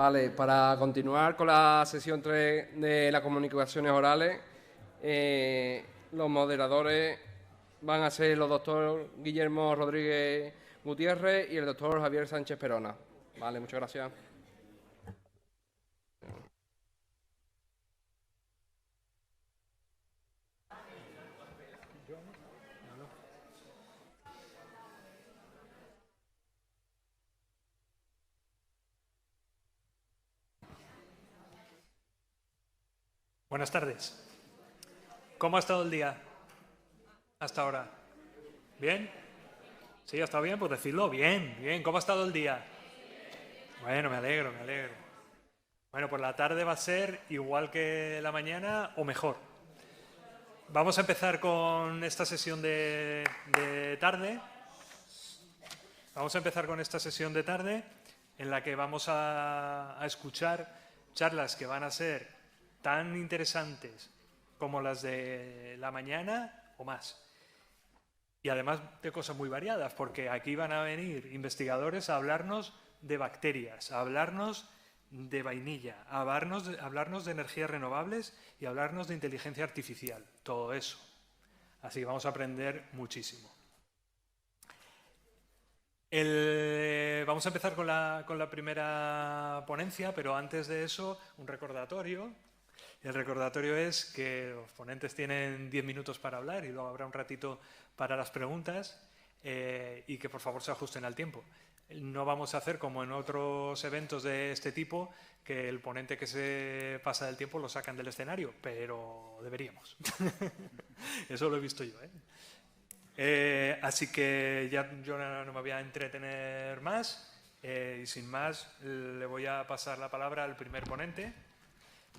Vale, para continuar con la sesión 3 de las comunicaciones orales, los moderadores van a ser los doctor Guillermo Rodríguez Gutiérrez y el doctor Javier Sánchez Perona. Vale, muchas gracias. Buenas tardes. ¿Cómo ha estado el día hasta ahora? ¿Bien? ¿Sí, ha estado bien? Pues decidlo. Bien, bien. ¿Cómo ha estado el día? Bueno, me alegro, me alegro. Bueno, pues la tarde va a ser igual que la mañana o mejor. Vamos a empezar con esta sesión de tarde. Vamos a empezar con esta sesión de tarde en la que vamos a escuchar charlas que van a ser tan interesantes como las de la mañana o más. Y además de cosas muy variadas, porque aquí van a venir investigadores a hablarnos de bacterias, a hablarnos de vainilla, a hablarnos de energías renovables y a hablarnos de inteligencia artificial, todo eso. Así que vamos a aprender muchísimo. Vamos a empezar con la primera ponencia, pero antes de eso, un recordatorio. El recordatorio es que los ponentes tienen 10 minutos para hablar y luego habrá un ratito para las preguntas y que por favor se ajusten al tiempo. No vamos a hacer como en otros eventos de este tipo, que el ponente que se pasa del tiempo lo sacan del escenario, pero deberíamos. Eso lo he visto yo, así que ya yo no me voy a entretener más y sin más le voy a pasar la palabra al primer ponente,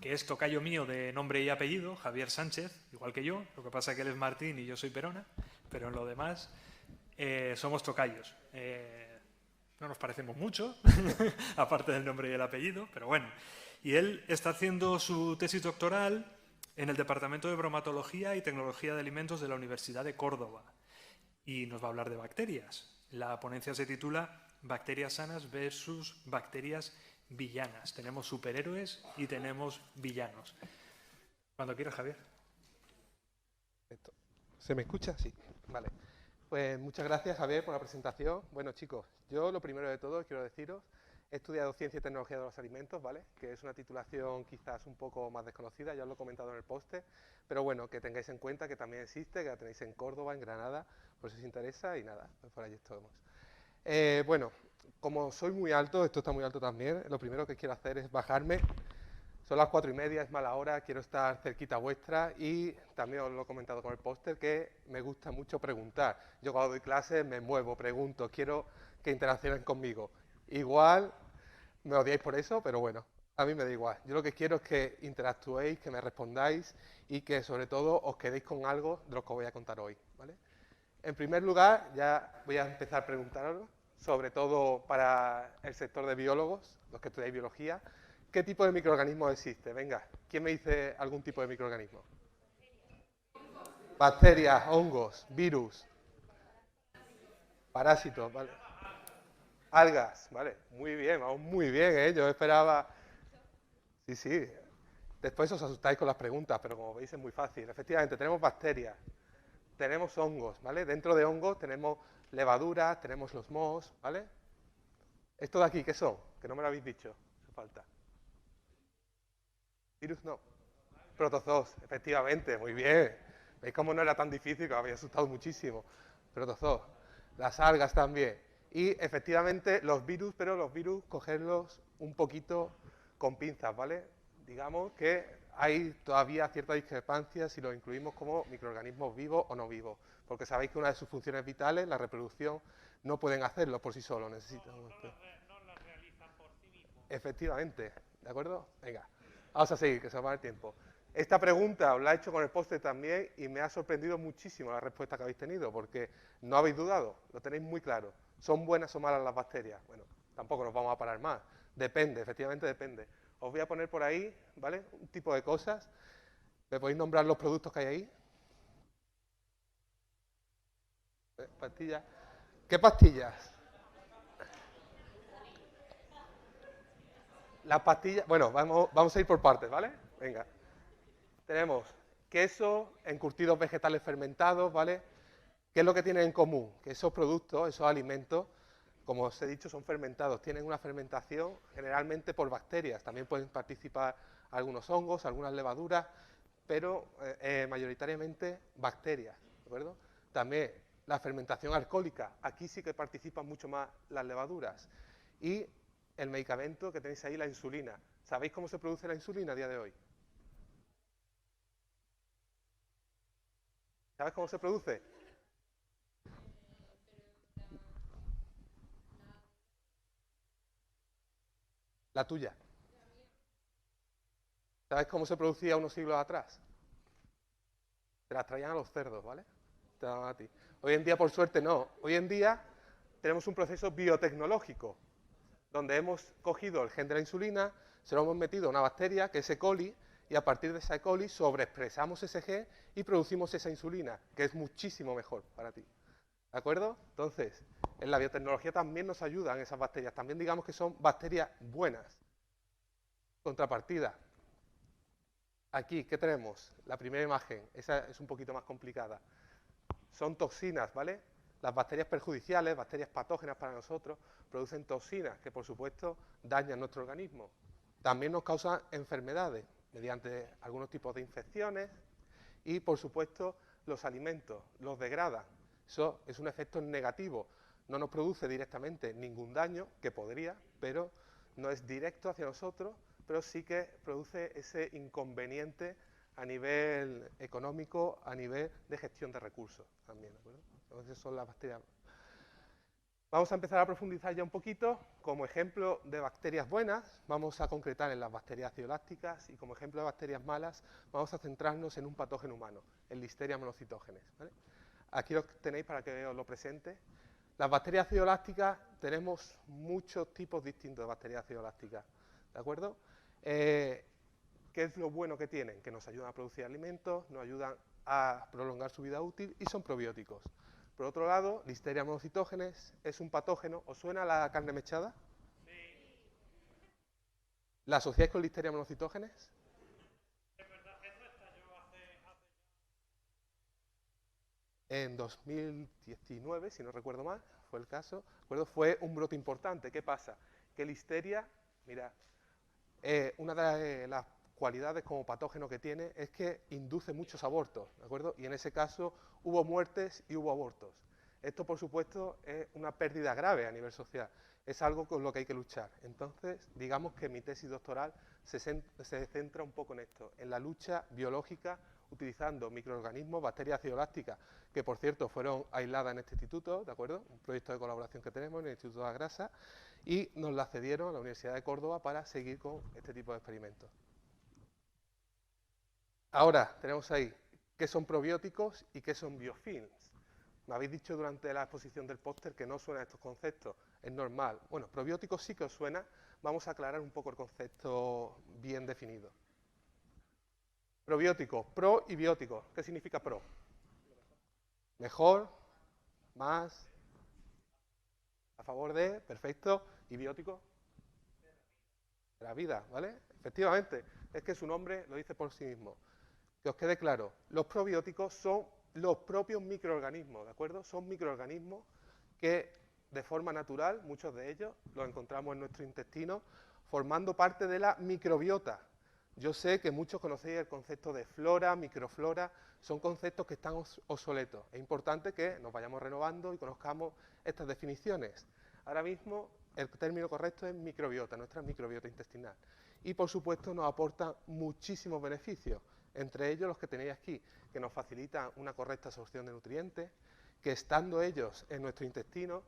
que es tocayo mío de nombre y apellido, Javier Sánchez, igual que yo. Lo que pasa es que él es Martín y yo soy Perona, pero en lo demás somos tocayos. No nos parecemos mucho, aparte del nombre y el apellido, pero bueno. Y él está haciendo su tesis doctoral en el Departamento de Bromatología y Tecnología de Alimentos de la Universidad de Córdoba. Y nos va a hablar de bacterias. La ponencia se titula Bacterias sanas versus bacterias villanas. Tenemos superhéroes y tenemos villanos. Cuando quieras, Javier. ¿Se me escucha? Sí. Vale. Pues muchas gracias, Javier, por la presentación. Bueno, chicos, yo lo primero de todo quiero deciros, he estudiado Ciencia y Tecnología de los Alimentos, ¿vale? Que es una titulación quizás un poco más desconocida, ya os lo he comentado en el póster, pero bueno, que tengáis en cuenta que también existe, que la tenéis en Córdoba, en Granada, por si os interesa, y nada, pues por allí estamos. Bueno, como soy muy alto, esto está muy alto también, lo primero que quiero hacer es bajarme. Son las 4:30, es mala hora, quiero estar cerquita vuestra y también os lo he comentado con el póster que me gusta mucho preguntar. Yo cuando doy clases me muevo, pregunto, quiero que interaccionen conmigo. Igual me odiáis por eso, pero bueno, a mí me da igual. Yo lo que quiero es que interactuéis, que me respondáis y que sobre todo os quedéis con algo de lo que os voy a contar hoy, ¿vale? En primer lugar, ya voy a empezar a preguntaros, sobre todo para el sector de biólogos, los que estudiáis biología, ¿qué tipo de microorganismos existe? Venga, ¿quién me dice algún tipo de microorganismo? Bacterias, hongos, virus, parásitos, ¿vale? Algas, ¿vale? Muy bien, vamos muy bien, ¿eh? Yo esperaba... Sí, sí. Después os asustáis con las preguntas, pero como veis es muy fácil. Efectivamente, tenemos bacterias, tenemos hongos, ¿vale? Dentro de hongos tenemos levaduras, tenemos los mohos, ¿vale? Esto de aquí, ¿qué son? Que no me lo habéis dicho, hace falta. Virus no. Protozoos, efectivamente, muy bien. ¿Veis cómo no era tan difícil, que me había asustado muchísimo? Protozoos. Las algas también. Y efectivamente los virus, pero los virus cogerlos un poquito con pinzas, ¿vale? Digamos que hay todavía cierta discrepancia si los incluimos como microorganismos vivos o no vivos. Porque sabéis que una de sus funciones vitales, la reproducción, no pueden hacerlo por sí solos, necesitan... No lo realizan por sí mismos. Efectivamente, ¿de acuerdo? Venga, vamos a seguir, que se va el tiempo. Esta pregunta os la he hecho con el póster también y me ha sorprendido muchísimo la respuesta que habéis tenido, porque no habéis dudado, lo tenéis muy claro. ¿Son buenas o malas las bacterias? Bueno, tampoco nos vamos a parar más. Depende, efectivamente depende. Os voy a poner por ahí, ¿vale? Un tipo de cosas. ¿Me podéis nombrar los productos que hay ahí? Pastillas. ¿Qué pastillas? Las pastillas, bueno, vamos a ir por partes, ¿vale? Venga. Tenemos queso, encurtidos vegetales fermentados, ¿vale? ¿Qué es lo que tienen en común? Que esos productos, esos alimentos, como os he dicho, son fermentados, tienen una fermentación generalmente por bacterias, también pueden participar algunos hongos, algunas levaduras, pero mayoritariamente bacterias, ¿de acuerdo? También la fermentación alcohólica, aquí sí que participan mucho más las levaduras. Y el medicamento que tenéis ahí, la insulina. ¿Sabéis cómo se produce la insulina a día de hoy? ¿Sabes cómo se produce? La tuya. ¿Sabes cómo se producía unos siglos atrás? Te las traían a los cerdos, ¿vale? Te daban a ti. Hoy en día, por suerte, no. Hoy en día tenemos un proceso biotecnológico, donde hemos cogido el gen de la insulina, se lo hemos metido a una bacteria, que es E. coli, y a partir de esa E. coli sobreexpresamos ese gen y producimos esa insulina, que es muchísimo mejor para ti. ¿De acuerdo? Entonces, en la biotecnología también nos ayudan esas bacterias. También digamos que son bacterias buenas. Contrapartida. Aquí, ¿qué tenemos? La primera imagen, esa es un poquito más complicada. Son toxinas, ¿vale? Las bacterias perjudiciales, bacterias patógenas para nosotros, producen toxinas que, por supuesto, dañan nuestro organismo. También nos causan enfermedades mediante algunos tipos de infecciones y, por supuesto, los alimentos los degradan. Eso es un efecto negativo. No nos produce directamente ningún daño, que podría, pero no es directo hacia nosotros, pero sí que produce ese inconveniente a nivel económico, a nivel de gestión de recursos también, ¿de acuerdo? Entonces son las bacterias. Vamos a empezar a profundizar ya un poquito. Como ejemplo de bacterias buenas, vamos a concretar en las bacterias lácticas y como ejemplo de bacterias malas, vamos a centrarnos en un patógeno humano, el Listeria monocytogenes, ¿vale? Aquí lo tenéis para que os lo presente. Las bacterias lácticas, tenemos muchos tipos distintos de bacterias lácticas, ¿de acuerdo? ¿Qué es lo bueno que tienen? Que nos ayudan a producir alimentos, nos ayudan a prolongar su vida útil y son probióticos. Por otro lado, Listeria monocytogenes es un patógeno. ¿Os suena la carne mechada? Sí. ¿La asociáis con Listeria monocytogenes? Es verdad, eso estalló hace... En 2019, si no recuerdo mal, fue el caso. Fue un brote importante. ¿Qué pasa? Que Listeria, mira, una de las cualidades como patógeno que tiene es que induce muchos abortos, ¿de acuerdo? Y en ese caso hubo muertes y hubo abortos. Esto, por supuesto, es una pérdida grave a nivel social. Es algo con lo que hay que luchar. Entonces, digamos que mi tesis doctoral se centra un poco en esto, en la lucha biológica utilizando microorganismos, bacterias acidolácticas, que por cierto fueron aisladas en este instituto, ¿de acuerdo? Un proyecto de colaboración que tenemos en el Instituto de la Grasa, y nos la cedieron a la Universidad de Córdoba para seguir con este tipo de experimentos. Ahora, tenemos ahí qué son probióticos y qué son biofilms. Me habéis dicho durante la exposición del póster que no suenan estos conceptos, es normal. Bueno, probióticos sí que os suena, vamos a aclarar un poco el concepto bien definido. Probióticos, pro y bióticos. ¿Qué significa pro? Mejor, más, a favor de, perfecto, y biótico, de la vida, ¿vale? Efectivamente, es que su nombre lo dice por sí mismo. Que os quede claro, los probióticos son los propios microorganismos, ¿de acuerdo? Son microorganismos que de forma natural, muchos de ellos los encontramos en nuestro intestino, formando parte de la microbiota. Yo sé que muchos conocéis el concepto de flora, microflora, son conceptos que están obsoletos. Es importante que nos vayamos renovando y conozcamos estas definiciones. Ahora mismo el término correcto es microbiota, nuestra microbiota intestinal. Y por supuesto nos aportan muchísimos beneficios, entre ellos los que tenéis aquí, que nos facilitan una correcta absorción de nutrientes, que estando ellos en nuestro intestino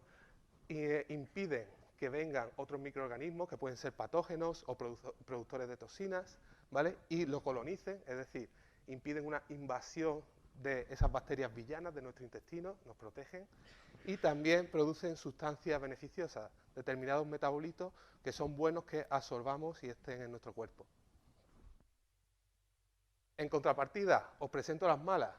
impiden que vengan otros microorganismos que pueden ser patógenos o productores de toxinas, ¿vale? Y lo colonicen, es decir, impiden una invasión de esas bacterias villanas de nuestro intestino, nos protegen, y también producen sustancias beneficiosas, determinados metabolitos que son buenos que absorbamos y estén en nuestro cuerpo. En contrapartida, os presento las malas,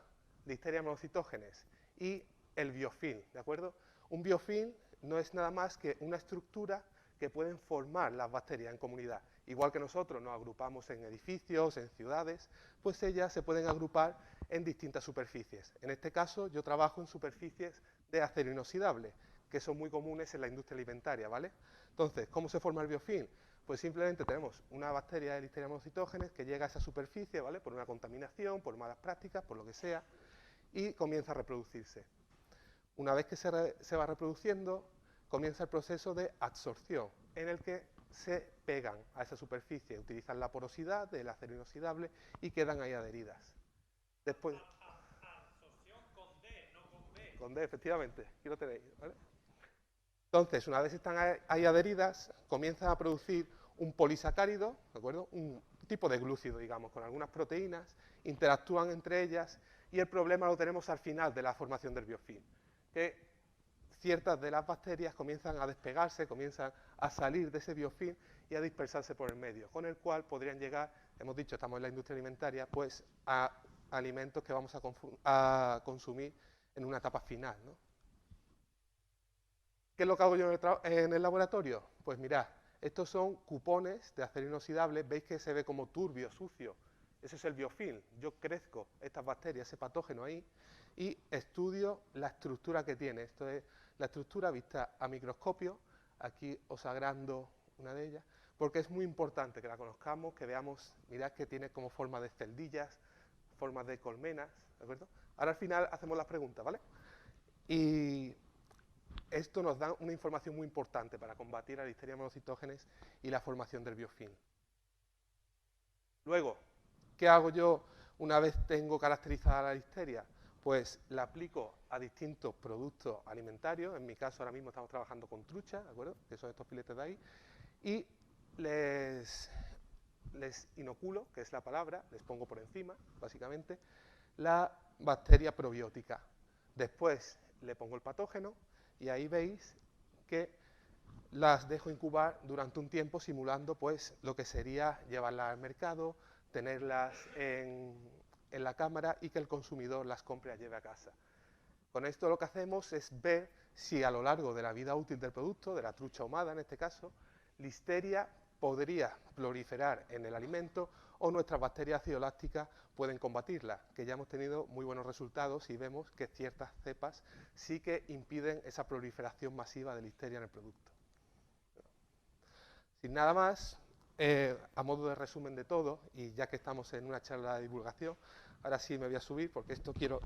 Listeria monocytogenes y el biofilm, ¿de acuerdo? Un biofilm no es nada más que una estructura que pueden formar las bacterias en comunidad Igual que nosotros nos agrupamos en edificios, en ciudades, pues ellas se pueden agrupar en distintas superficies. En este caso, yo trabajo en superficies de acero inoxidable, que son muy comunes en la industria alimentaria, ¿vale? Entonces, ¿cómo se forma el biofilm? Pues simplemente tenemos una bacteria de Listeria monocytogenes que llega a esa superficie, ¿vale? Por una contaminación, por malas prácticas, por lo que sea, y comienza a reproducirse. Una vez que se va reproduciendo, comienza el proceso de absorción, en el que se pegan a esa superficie, utilizan la porosidad del acero inoxidable y quedan ahí adheridas. Después, absorción con D, no con B. Con D, efectivamente, aquí lo tenéis, ¿vale? Entonces, una vez están ahí adheridas, comienzan a producir un polisacárido, ¿de acuerdo? Un tipo de glúcido, digamos, con algunas proteínas, interactúan entre ellas y el problema lo tenemos al final de la formación del biofilm, que ciertas de las bacterias comienzan a despegarse, comienzan a salir de ese biofilm y a dispersarse por el medio, con el cual podrían llegar, hemos dicho, estamos en la industria alimentaria, pues a alimentos que vamos a consumir en una etapa final, ¿no? ¿Qué es lo que hago yo en el laboratorio? Pues mirad, estos son cupones de acero inoxidable, veis que se ve como turbio, sucio, ese es el biofilm, yo crezco estas bacterias, ese patógeno ahí, y estudio la estructura que tiene, esto es la estructura vista a microscopio, aquí os agrando una de ellas, porque es muy importante que la conozcamos, que veamos, mirad que tiene como forma de celdillas, formas de colmenas, ¿de acuerdo? Ahora al final hacemos las preguntas, ¿vale? Y esto nos da una información muy importante para combatir la Listeria monocytogenes y la formación del biofilm. Luego, ¿qué hago yo una vez tengo caracterizada la Listeria? Pues la aplico a distintos productos alimentarios, en mi caso ahora mismo estamos trabajando con trucha, ¿de acuerdo? Que son estos filetes de ahí, y les inoculo, que es la palabra, les pongo por encima, básicamente, la bacteria probiótica. Después le pongo el patógeno, y ahí veis que las dejo incubar durante un tiempo simulando pues lo que sería llevarlas al mercado, tenerlas en la cámara y que el consumidor las compre y las lleve a casa. Con esto lo que hacemos es ver si a lo largo de la vida útil del producto, de la trucha ahumada en este caso, Listeria podría proliferar en el alimento o nuestras bacterias acidolácticas pueden combatirla, que ya hemos tenido muy buenos resultados y vemos que ciertas cepas sí que impiden esa proliferación masiva de Listeria en el producto. Sin nada más, a modo de resumen de todo, y ya que estamos en una charla de divulgación, ahora sí me voy a subir porque esto quiero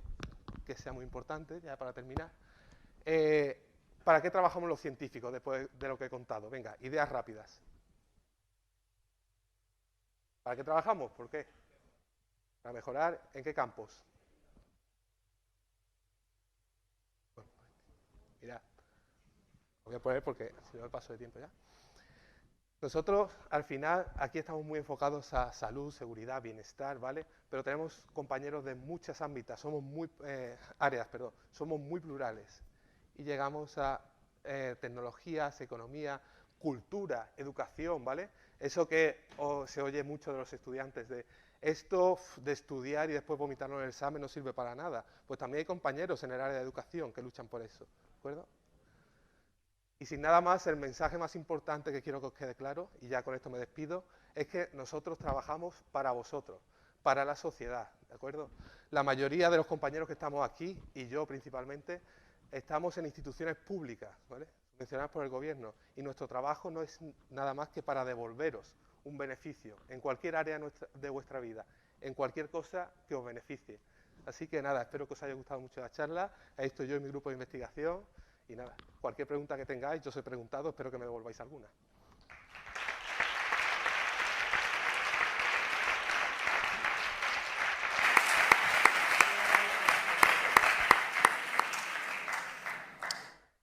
que sea muy importante, ya para terminar. ¿Para qué trabajamos los científicos después de lo que he contado? Venga, ideas rápidas. ¿Para qué trabajamos? ¿Por qué? Para mejorar, ¿en qué campos? Bueno, mirad, lo voy a poner porque si no me paso de tiempo ya. Nosotros, al final, aquí estamos muy enfocados a salud, seguridad, bienestar, ¿vale? Pero tenemos compañeros de muchas ámbitos, somos muy somos muy plurales. Y llegamos a tecnologías, economía, cultura, educación, ¿vale? Eso que se oye mucho de los estudiantes, de esto de estudiar y después vomitarlo en el examen no sirve para nada. Pues también hay compañeros en el área de educación que luchan por eso, ¿de acuerdo? Y sin nada más, el mensaje más importante que quiero que os quede claro, y ya con esto me despido, es que nosotros trabajamos para vosotros, para la sociedad, ¿de acuerdo? La mayoría de los compañeros que estamos aquí, y yo principalmente, estamos en instituciones públicas, ¿vale? Subvencionadas por el gobierno, y nuestro trabajo no es nada más que para devolveros un beneficio en cualquier área de vuestra vida, en cualquier cosa que os beneficie. Así que nada, espero que os haya gustado mucho la charla, ahí estoy yo en mi grupo de investigación, y nada, cualquier pregunta que tengáis, yo os he preguntado, espero que me devolváis alguna.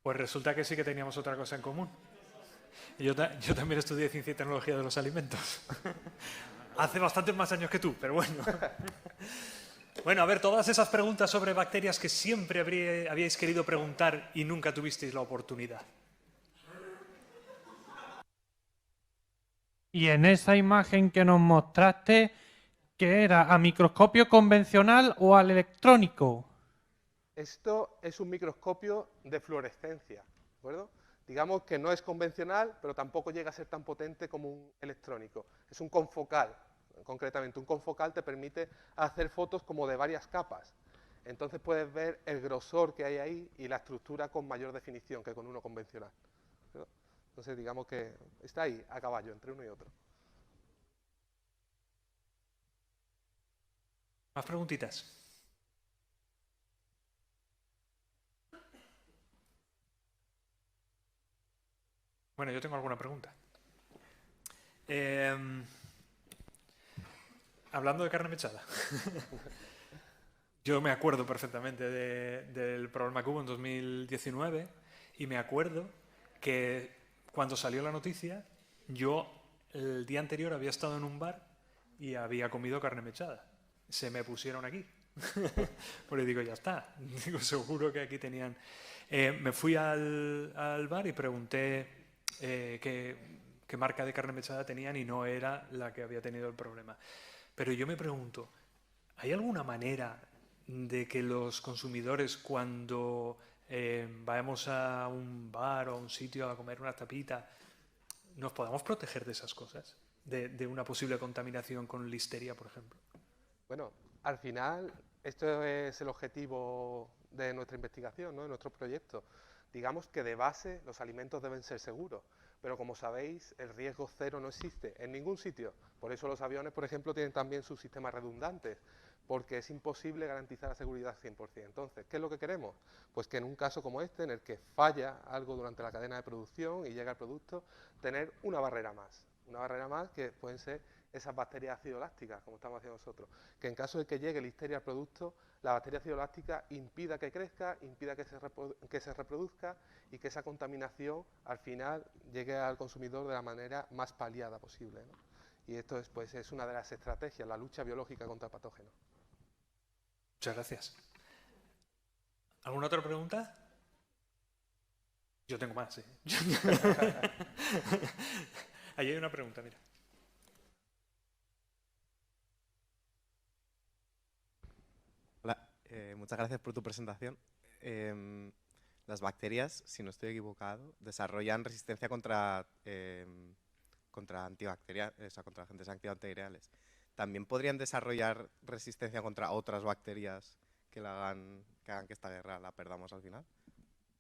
Pues resulta que sí que teníamos otra cosa en común. Yo también estudié Ciencia y Tecnología de los Alimentos. Hace bastantes más años que tú, pero bueno. Bueno, a ver, todas esas preguntas sobre bacterias que siempre habíais querido preguntar y nunca tuvisteis la oportunidad. Y en esa imagen que nos mostraste, ¿qué era? ¿A microscopio convencional o al electrónico? Esto es un microscopio de fluorescencia, ¿de acuerdo? Digamos que no es convencional, pero tampoco llega a ser tan potente como un electrónico. Es un confocal, concretamente. Un confocal te permite hacer fotos como de varias capas. Entonces puedes ver el grosor que hay ahí y la estructura con mayor definición que con uno convencional, ¿no? Entonces digamos que está ahí, a caballo, entre uno y otro. ¿Más preguntitas? Bueno, yo tengo alguna pregunta. Hablando de carne mechada. Yo me acuerdo perfectamente del programa que hubo en 2019 y me acuerdo que cuando salió la noticia, yo el día anterior había estado en un bar y había comido carne mechada. Se me pusieron aquí. Pues digo, ya está. Digo, seguro que aquí tenían... me fui al bar y pregunté qué marca de carne mechada tenían y no era la que había tenido el problema. Pero yo me pregunto, ¿hay alguna manera de que los consumidores cuando vayamos a un bar o a un sitio a comer una tapita nos podamos proteger de esas cosas? De una posible contaminación con listeria, por ejemplo. Bueno, al final, esto es el objetivo de nuestra investigación, ¿no? De nuestro proyecto. Digamos que de base los alimentos deben ser seguros, pero como sabéis, el riesgo cero no existe en ningún sitio. Por eso los aviones, por ejemplo, tienen también sus sistemas redundantes, porque es imposible garantizar la seguridad 100%. Entonces, ¿qué es lo que queremos? Pues que en un caso como este, en el que falla algo durante la cadena de producción y llega el producto, tener una barrera más que pueden ser esas bacterias ácido lácticas, como estamos haciendo nosotros, que en caso de que llegue listeria al producto, la bacteria ácido láctica impida que crezca, impida que se reproduzca y que esa contaminación al final llegue al consumidor de la manera más paliada posible, ¿no? Y esto es, pues, es una de las estrategias, la lucha biológica contra patógenos. Muchas gracias. ¿Alguna otra pregunta? Yo tengo más, ¿eh? Ahí hay una pregunta, mira. Hola, muchas gracias por tu presentación. Las bacterias, si no estoy equivocado, desarrollan resistencia contra antibacteriales, o sea, contra agentes antibacteriales. ¿También podrían desarrollar resistencia contra otras bacterias que hagan que esta guerra la perdamos al final?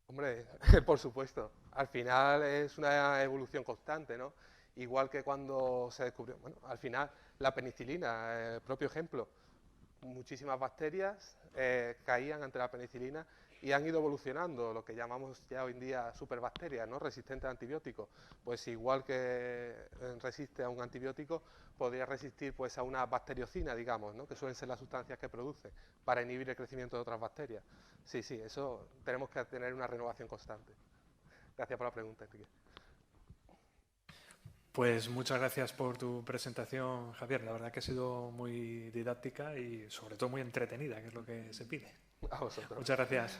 Hombre, por supuesto. Al final es una evolución constante, ¿no? Igual que cuando se descubrió, bueno, al final la penicilina, el propio ejemplo, muchísimas bacterias caían ante la penicilina y han ido evolucionando, lo que llamamos ya hoy en día superbacterias, ¿no? Resistentes a antibióticos. Pues igual que resiste a un antibiótico, podría resistir pues a una bacteriocina, digamos, ¿no? Que suelen ser las sustancias que produce para inhibir el crecimiento de otras bacterias. Sí, sí, eso tenemos que tener una renovación constante. Gracias por la pregunta, Enrique. Pues muchas gracias por tu presentación, Javier. La verdad que ha sido muy didáctica y sobre todo muy entretenida, que es lo que se pide. A vosotros. Muchas gracias.